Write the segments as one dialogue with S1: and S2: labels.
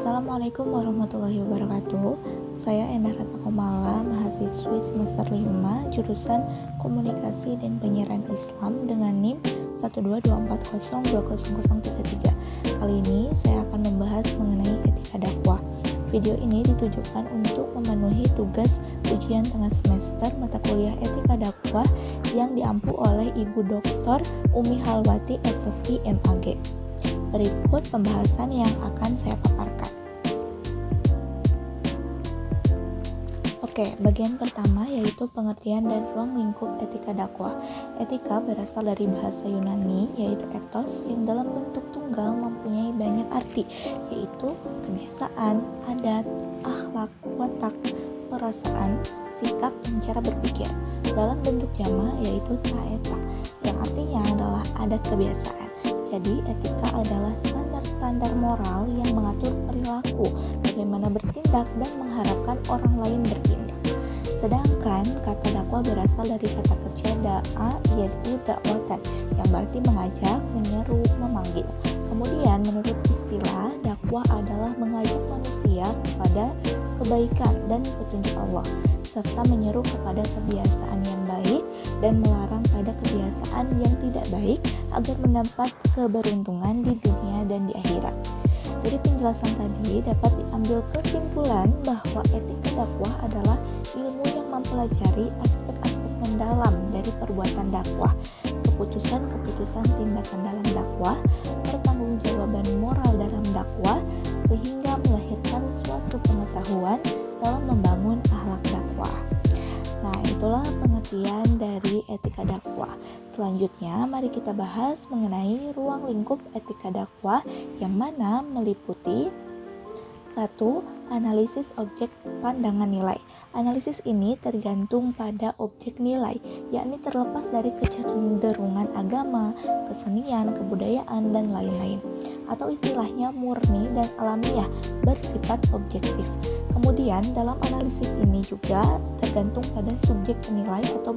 S1: Assalamualaikum warahmatullahi wabarakatuh. Saya Endah Ratna Komala, mahasiswi semester 5 jurusan Komunikasi dan Penyiaran Islam dengan NIM 12240200033. Kali ini saya akan membahas mengenai etika dakwah. Video ini ditujukan untuk memenuhi tugas ujian tengah semester mata kuliah etika dakwah yang diampu oleh Ibu Dr. Umi Halwati SOSI MAG. Berikut pembahasan yang akan saya paparkan. Oke, bagian pertama yaitu pengertian dan ruang lingkup etika dakwah. Etika berasal dari bahasa Yunani yaitu ethos yang dalam bentuk tunggal mempunyai banyak arti, yaitu kebiasaan, adat, akhlak, watak, perasaan, sikap, dan cara berpikir. Dalam bentuk jama yaitu taeta, yang artinya adalah adat kebiasaan. Jadi, etika adalah standar-standar moral yang mengatur perilaku, bagaimana bertindak dan mengharapkan orang lain bertindak. Sedangkan kata dakwah berasal dari kata kerja da'a yad'u da'watan, yang berarti mengajak, menyeru, memanggil. Kemudian menurut istilah, dakwah adalah mengajak manusia kepada kebaikan dan petunjuk Allah, serta menyeru kepada kebiasaan yang baik dan melarang pada kebiasaan yang tidak baik agar mendapat keberuntungan di dunia dan di akhirat. Dari penjelasan tadi dapat diambil kesimpulan bahwa etika dakwah adalah ilmu yang mempelajari aspek-aspek mendalam dari perbuatan dakwah, keputusan-keputusan tindakan dalam dakwah, pertanggungjawaban moral dalam dakwah, sehingga melahirkan suatu pengetahuan dalam membangun akhlak dakwah. Nah, itulah pengertian dari etika dakwah. Selanjutnya, mari kita bahas mengenai ruang lingkup etika dakwah yang mana meliputi 1. Analisis objek pandangan nilai. Analisis ini tergantung pada objek nilai, yakni terlepas dari kecenderungan agama, kesenian, kebudayaan, dan lain-lain. Atau istilahnya murni dan alamiah, bersifat objektif. Kemudian dalam analisis ini juga tergantung pada subjek penilai atau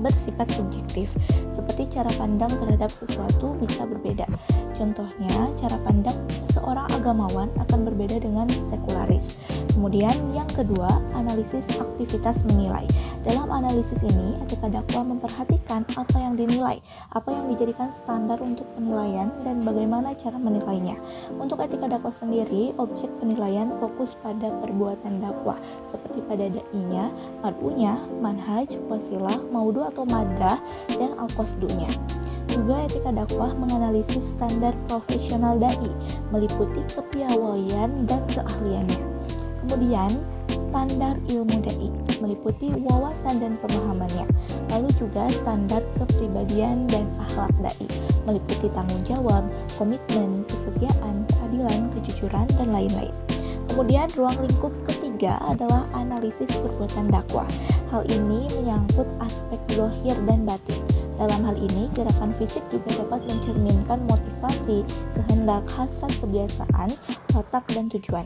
S1: bersifat subjektif, seperti cara pandang terhadap sesuatu bisa berbeda. Contohnya, cara pandang seorang agamawan akan berbeda dengan sekularis. Kemudian yang kedua, analisis aktivitas menilai. Dalam analisis ini, etika dakwah memperhatikan apa yang dinilai, apa yang dijadikan standar untuk penilaian, dan bagaimana cara menilainya. Untuk etika dakwah sendiri, objek penilaian fokus pada perbuatan dakwah, seperti pada da'inya, mad'unya, manhaj, wasilah, maudu atau madah, dan al-qasdunya. Juga etika dakwah menganalisis standar profesional da'i, meliputi kepiawaian dan keahliannya. Kemudian, standar ilmu da'i, meliputi wawasan dan pemahamannya. Lalu juga standar kepribadian dan akhlak da'i, meliputi tanggung jawab, komitmen, kesetiaan, keadilan, kejujuran, dan lain-lain. Kemudian ruang lingkup ketiga adalah analisis perbuatan dakwah. Hal ini menyangkut aspek zahir dan batin. Dalam hal ini, gerakan fisik juga dapat mencerminkan motivasi, kehendak, hasrat, kebiasaan, watak, dan tujuan.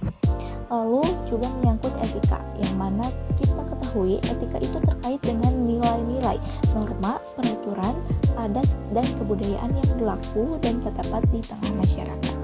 S1: Lalu juga menyangkut etika, yang mana kita ketahui etika itu terkait dengan nilai-nilai, norma, peraturan, adat, dan kebudayaan yang berlaku dan terdapat di tengah masyarakat.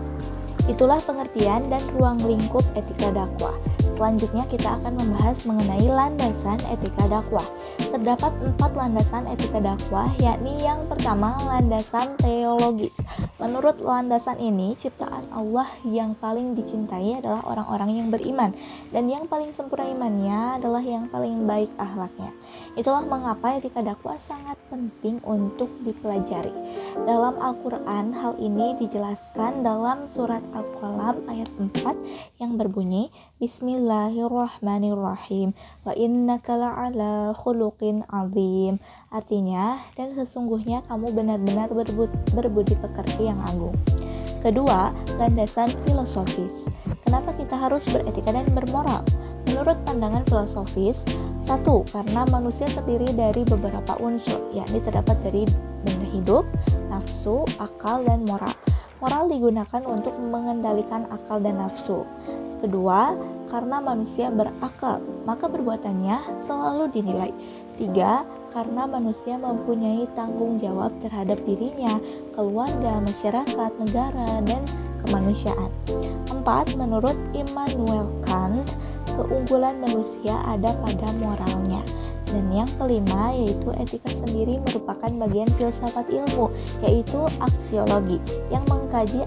S1: Itulah pengertian dan ruang lingkup etika dakwah. Selanjutnya kita akan membahas mengenai landasan etika dakwah. Terdapat 4 landasan etika dakwah, yakni yang pertama landasan teologis. Menurut landasan ini, ciptaan Allah yang paling dicintai adalah orang-orang yang beriman, dan yang paling sempurna imannya adalah yang paling baik akhlaknya. Itulah mengapa etika dakwah sangat penting untuk dipelajari. Dalam Al-Quran, hal ini dijelaskan dalam surat Al-Qalam ayat 4 yang berbunyi, Bismillahirrahmanirrahim, wa innaka la'ala khuluqin azim. Artinya, dan sesungguhnya kamu benar-benar berbudi pekerti yang agung. Kedua, landasan filosofis. Kenapa kita harus beretika dan bermoral? Menurut pandangan filosofis, 1. Karena manusia terdiri dari beberapa unsur, yakni terdapat dari benda hidup, nafsu, akal, dan moral. Moral digunakan untuk mengendalikan akal dan nafsu. Kedua, karena manusia berakal, maka perbuatannya selalu dinilai. 3. Karena manusia mempunyai tanggung jawab terhadap dirinya, keluarga, masyarakat, negara, dan kemanusiaan. 4. Menurut Immanuel Kant, keunggulan manusia ada pada moralnya. Dan yang kelima yaitu etika sendiri merupakan bagian filsafat ilmu, yaitu aksiologi yang mengkaji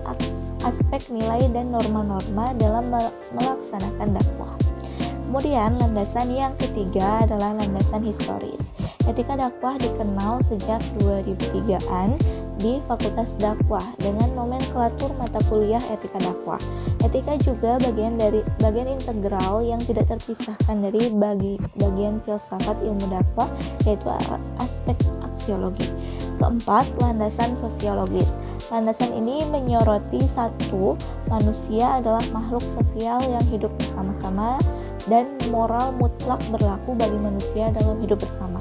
S1: aspek nilai dan norma-norma dalam melaksanakan dakwah. Kemudian landasan yang ketiga adalah landasan historis. Etika dakwah dikenal sejak 2003-an di Fakultas Dakwah dengan nomenklatur mata kuliah etika dakwah. Etika juga bagian integral yang tidak terpisahkan dari bagian filsafat ilmu dakwah, yaitu aspek aksiologi. Keempat, landasan sosiologis. Landasan ini menyoroti 1. Manusia adalah makhluk sosial yang hidup bersama-sama dan moral mutlak berlaku bagi manusia dalam hidup bersama.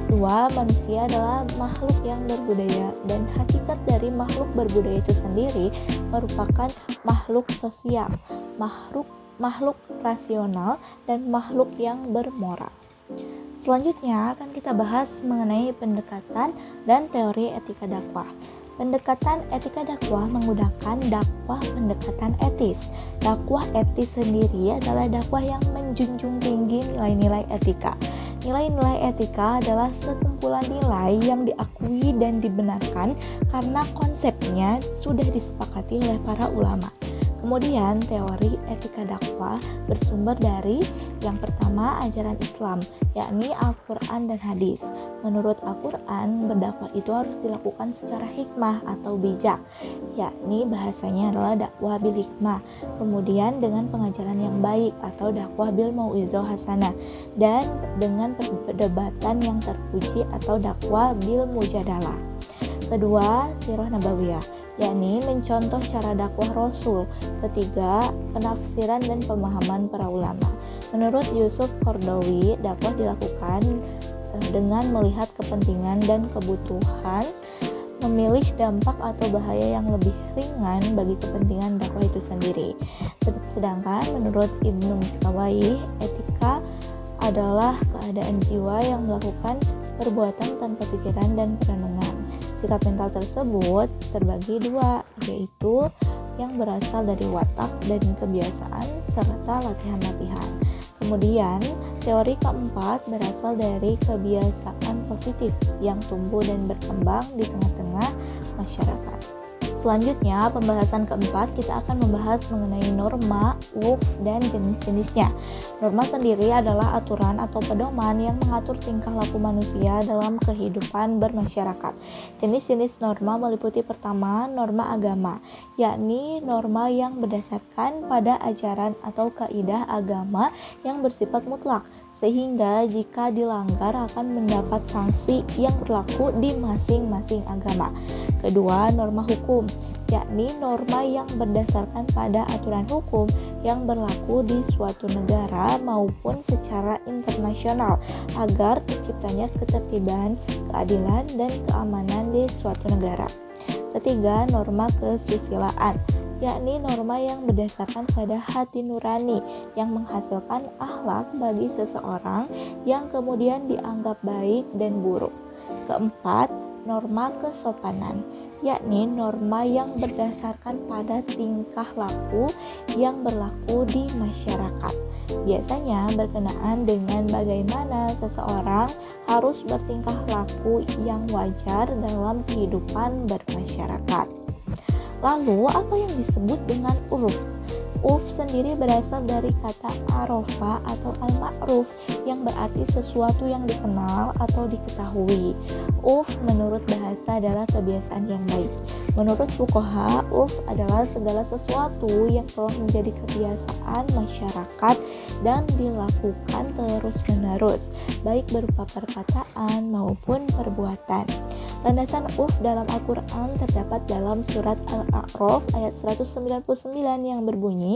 S1: 2. Manusia adalah makhluk yang berbudaya dan hakikat dari makhluk berbudaya itu sendiri merupakan makhluk sosial, makhluk rasional, dan makhluk yang bermoral. Selanjutnya akan kita bahas mengenai pendekatan dan teori etika dakwah. Pendekatan etika dakwah menggunakan dakwah pendekatan etis. Dakwah etis sendiri adalah dakwah yang menjunjung tinggi nilai-nilai etika. Nilai-nilai etika adalah sekumpulan nilai yang diakui dan dibenarkan karena konsepnya sudah disepakati oleh para ulama. Kemudian teori etika dakwah bersumber dari yang pertama ajaran Islam, yakni Al-Quran dan hadis. Menurut Al-Quran, berdakwah itu harus dilakukan secara hikmah atau bijak, yakni bahasanya adalah dakwah bil hikmah. Kemudian dengan pengajaran yang baik atau dakwah bil mau'izah hasanah, dan dengan perdebatan yang terpuji atau dakwah bil mujadalah. Kedua, sirah nabawiyah, yakni mencontoh cara dakwah Rasul. Ketiga, penafsiran dan pemahaman para ulama. Menurut Yusuf Qaradawi, dakwah dilakukan dengan melihat kepentingan dan kebutuhan, memilih dampak atau bahaya yang lebih ringan bagi kepentingan dakwah itu sendiri. Sedangkan menurut Ibnu Miskawayh, etika adalah keadaan jiwa yang melakukan perbuatan tanpa pikiran dan perenungan. Sikap mental tersebut terbagi 2, yaitu yang berasal dari watak dan kebiasaan serta latihan-latihan. Kemudian, teori keempat berasal dari kebiasaan positif yang tumbuh dan berkembang di tengah-tengah masyarakat. Selanjutnya, pembahasan keempat kita akan membahas mengenai norma, urf, dan jenis-jenisnya. Norma sendiri adalah aturan atau pedoman yang mengatur tingkah laku manusia dalam kehidupan bermasyarakat. Jenis-jenis norma meliputi pertama, norma agama, yakni norma yang berdasarkan pada ajaran atau kaidah agama yang bersifat mutlak, sehingga jika dilanggar akan mendapat sanksi yang berlaku di masing-masing agama. Kedua, norma hukum, yakni norma yang berdasarkan pada aturan hukum yang berlaku di suatu negara maupun secara internasional agar terciptanya ketertiban, keadilan, dan keamanan di suatu negara. Ketiga, norma kesusilaan, yakni norma yang berdasarkan pada hati nurani yang menghasilkan akhlak bagi seseorang yang kemudian dianggap baik dan buruk. Keempat, norma kesopanan, yakni norma yang berdasarkan pada tingkah laku yang berlaku di masyarakat. Biasanya berkenaan dengan bagaimana seseorang harus bertingkah laku yang wajar dalam kehidupan bermasyarakat. Lalu, apa yang disebut dengan uruf? Urf sendiri berasal dari kata arofa atau al-ma'ruf yang berarti sesuatu yang dikenal atau diketahui. Urf menurut bahasa adalah kebiasaan yang baik. Menurut fuqaha, urf adalah segala sesuatu yang telah menjadi kebiasaan masyarakat dan dilakukan terus-menerus, baik berupa perkataan maupun perbuatan. Landasan urf dalam Al-Quran terdapat dalam surat Al-A'raf ayat 199 yang berbunyi,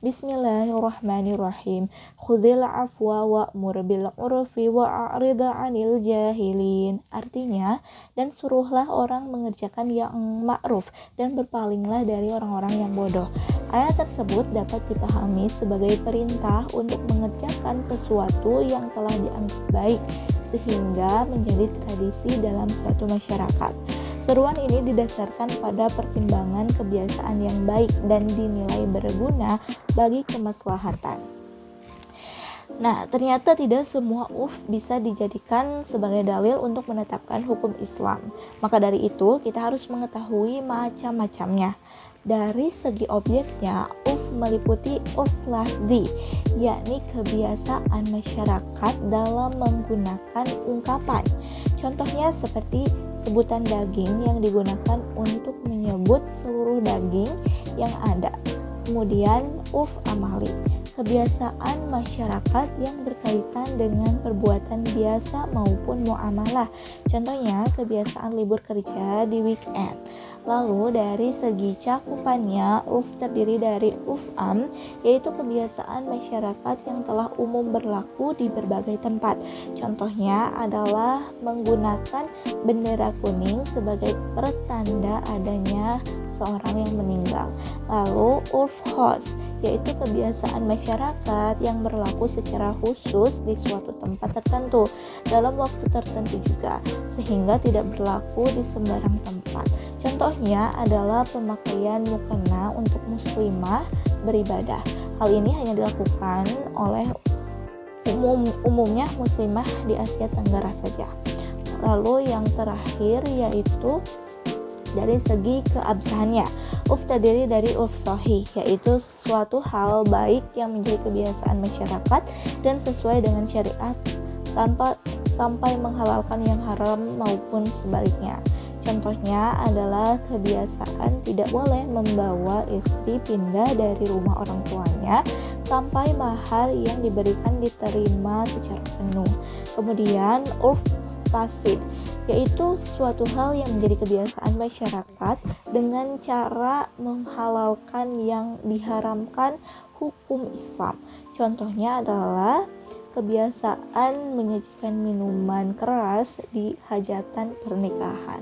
S1: Bismillahirrahmanirrahim, Khudhil afwa wa'mur bil urfi wa'arid 'anil jahilin. Artinya, dan suruhlah orang mengerjakan yang ma'ruf dan berpalinglah dari orang-orang yang bodoh. Ayat tersebut dapat dipahami sebagai perintah untuk mengerjakan sesuatu yang telah dianggap baik sehingga menjadi tradisi dalam suatu masyarakat. Seruan ini didasarkan pada pertimbangan kebiasaan yang baik dan dinilai berguna bagi kemaslahatan. Nah, ternyata tidak semua bisa dijadikan sebagai dalil untuk menetapkan hukum Islam. Maka dari itu, kita harus mengetahui macam-macamnya. Dari segi objeknya, meliputi lafzi, yakni kebiasaan masyarakat dalam menggunakan ungkapan. Contohnya seperti sebutan daging yang digunakan untuk menyebut seluruh daging yang ada. Kemudian amali, kebiasaan masyarakat yang berkaitan dengan perbuatan biasa maupun muamalah. Contohnya kebiasaan libur kerja di weekend. Lalu dari segi cakupannya, terdiri dari am, yaitu kebiasaan masyarakat yang telah umum berlaku di berbagai tempat. Contohnya adalah menggunakan bendera kuning sebagai pertanda adanya seorang yang meninggal. Lalu khos, yaitu kebiasaan masyarakat yang berlaku secara khusus di suatu tempat tertentu dalam waktu tertentu juga, sehingga tidak berlaku di sembarang tempat. Contohnya adalah pemakaian mukena untuk muslimah beribadah. Hal ini hanya dilakukan oleh umumnya muslimah di Asia Tenggara saja. Lalu yang terakhir yaitu dari segi keabsahannya, terdiri dari sahih, yaitu suatu hal baik yang menjadi kebiasaan masyarakat dan sesuai dengan syariat tanpa sampai menghalalkan yang haram maupun sebaliknya. Contohnya adalah kebiasaan tidak boleh membawa istri pindah dari rumah orang tuanya sampai mahar yang diberikan diterima secara penuh. Kemudian fasid, yaitu suatu hal yang menjadi kebiasaan masyarakat dengan cara menghalalkan yang diharamkan hukum Islam. Contohnya adalah kebiasaan menyajikan minuman keras di hajatan pernikahan.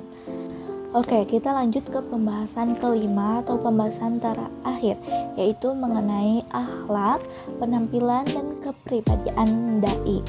S1: Oke, kita lanjut ke pembahasan kelima atau pembahasan terakhir, yaitu mengenai akhlak, penampilan, dan kepribadian dai.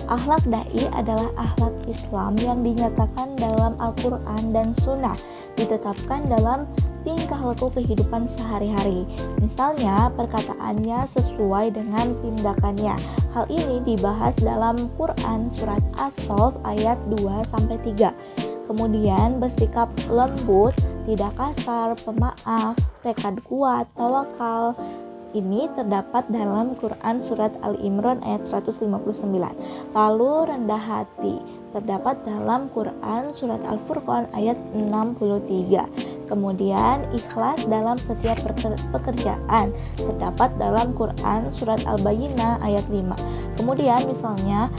S1: Akhlak dai adalah akhlak Islam yang dinyatakan dalam Al-Quran dan Sunnah, ditetapkan dalam tingkah laku kehidupan sehari-hari. Misalnya, perkataannya sesuai dengan tindakannya. Hal ini dibahas dalam Quran surat As-Saff ayat 2-3. Kemudian bersikap lembut, tidak kasar, pemaaf, tekad kuat, tawakal. Ini terdapat dalam Quran surat Al-Imran ayat 159. Lalu rendah hati terdapat dalam Quran surat Al-Furqan ayat 63. Kemudian ikhlas dalam setiap pekerjaan terdapat dalam Quran surat Al-Bayyinah ayat 5. Kemudian misalnya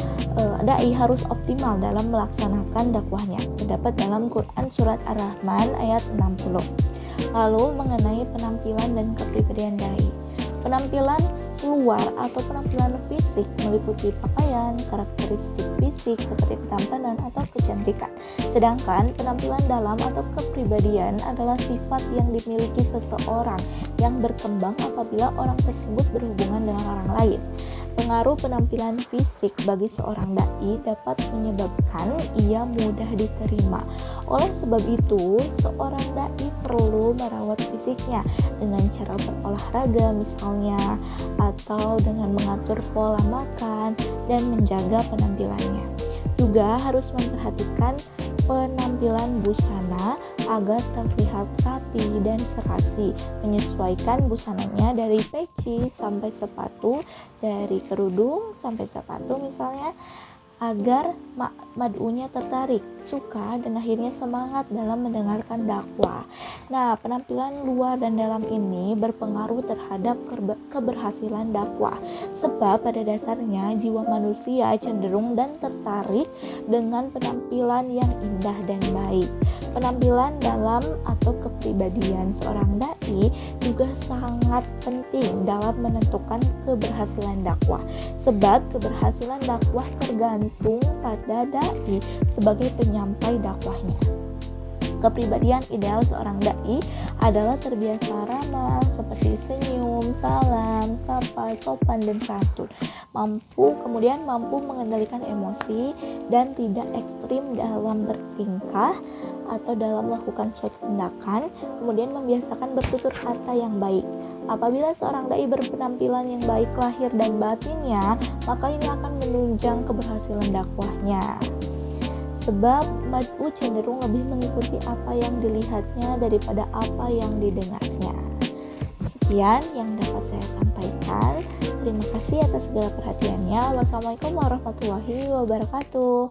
S1: dai harus optimal dalam melaksanakan dakwahnya terdapat dalam Quran surat Ar-Rahman ayat 60. Lalu mengenai penampilan dan kepribadian dai. Penampilan luar atau penampilan fisik meliputi pakaian, karakteristik fisik seperti ketampanan atau kecantikan. Sedangkan penampilan dalam atau kepribadian adalah sifat yang dimiliki seseorang yang berkembang apabila orang tersebut berhubungan dengan orang lain. Pengaruh penampilan fisik bagi seorang dai dapat menyebabkan ia mudah diterima. Oleh sebab itu, seorang dai perlu merawat fisiknya dengan cara berolahraga misalnya, atau dengan mengatur pola makan dan menjaga penampilannya. Juga harus memperhatikan penampilan busana agar terlihat rapi dan serasi, menyesuaikan busananya dari peci sampai sepatu, dari kerudung sampai sepatu misalnya, agar mad'unya tertarik, suka, dan akhirnya semangat dalam mendengarkan dakwah. Nah, penampilan luar dan dalam ini berpengaruh terhadap keberhasilan dakwah, sebab pada dasarnya jiwa manusia cenderung dan tertarik dengan penampilan yang indah dan baik. Penampilan dalam atau kepribadian seorang dai juga sangat penting dalam menentukan keberhasilan dakwah, sebab keberhasilan dakwah tergantung pada dai sebagai penyampai dakwahnya. Kepribadian ideal seorang dai adalah terbiasa ramah seperti senyum, salam, sapa, sopan, dan santun. Kemudian mampu mengendalikan emosi dan tidak ekstrim dalam bertingkah atau dalam melakukan suatu tindakan, kemudian membiasakan bertutur kata yang baik. Apabila seorang dai berpenampilan yang baik lahir dan batinnya, maka ini akan menunjang keberhasilan dakwahnya. Sebab mad'u cenderung lebih mengikuti apa yang dilihatnya daripada apa yang didengarnya. Sekian yang dapat saya sampaikan. Terima kasih atas segala perhatiannya. Wassalamualaikum warahmatullahi wabarakatuh.